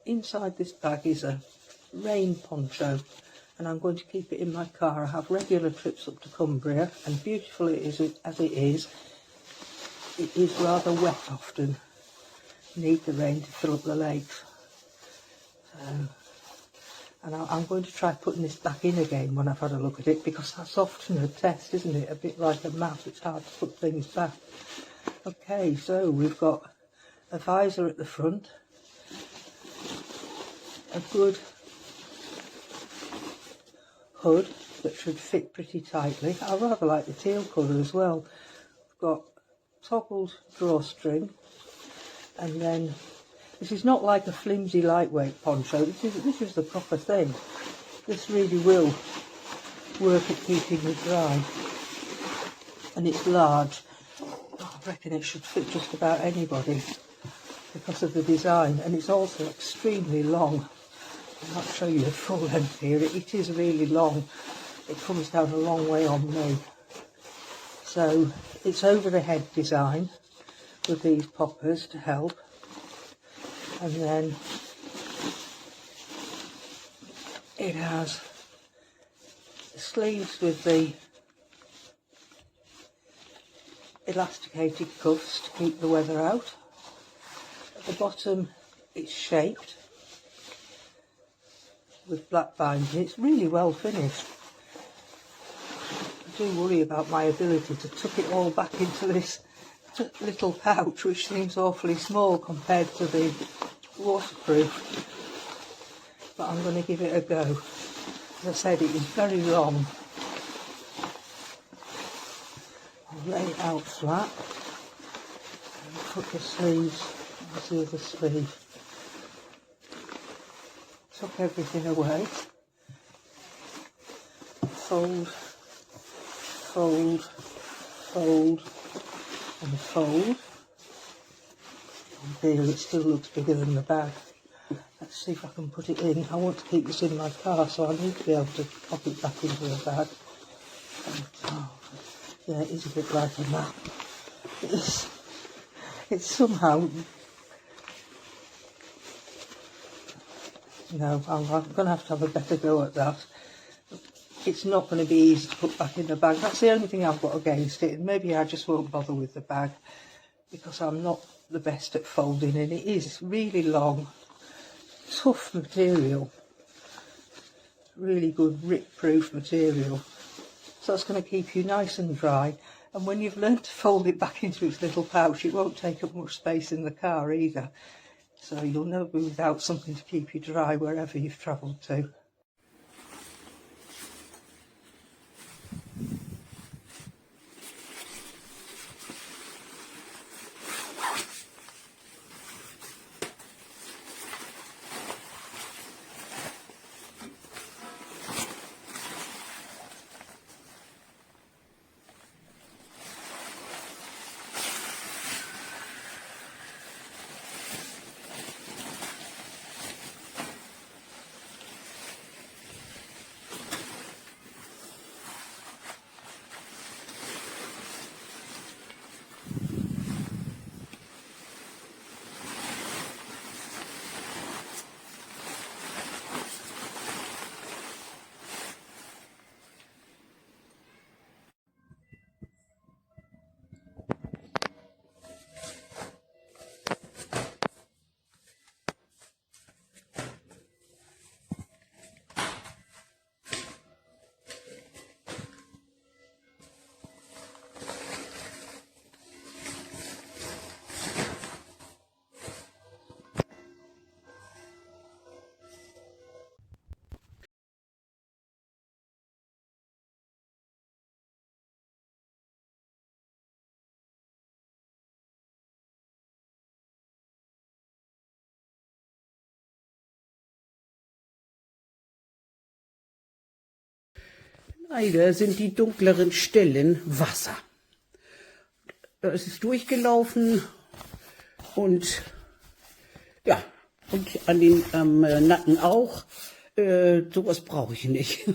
inside this bag is a rain poncho, and I'm going to keep it in my car. I have regular trips up to Cumbria, and beautiful as it is rather wet often. Need the rain to fill up the lakes. And I'm going to try putting this back in again when I've had a look at it, because that's often a test, isn't it? A bit like a map, it's hard to put things back. Okay, so we've got a visor at the front, a good hood that should fit pretty tightly. I rather like the teal colour as well. We've got toggled drawstring, and then this is not like a flimsy lightweight poncho. This is the proper thing. This really will work at keeping it dry, and it's large. I reckon it should fit just about anybody because of the design, and it's also extremely long. I'll show you the full length here. It is really long. It comes down a long way on me. So it's over the head design with these poppers to help, and then it has sleeves with the elasticated cuffs to keep the weather out. At the bottom it's shaped with black binding. It's really well finished. I do worry about my ability to tuck it all back into this little pouch, which seems awfully small compared to the waterproof, but I'm going to give it a go. As I said, it is very long. I'll lay it out flat and put the sleeves onto the other sleeve. Tuck everything away. Fold, fold, fold, and fold. And here it still looks bigger than the bag. Let's see if I can put it in. I want to keep this in my car, so I need to be able to pop it back into the bag. And, yeah, it is a bit like a map. It's somehow... No, I'm going to have a better go at that. It's not going to be easy to put back in the bag. That's the only thing I've got against it. And maybe I just won't bother with the bag because I'm not the best at folding, and it is really long, tough material, really good rip-proof material. So it's going to keep you nice and dry. And when you've learned to fold it back into its little pouch, it won't take up much space in the car either. So you'll never be without something to keep you dry wherever you've travelled to. Leider sind die dunkleren Stellen Wasser. Es ist durchgelaufen und ja, und an den Nacken auch. Sowas brauche ich nicht.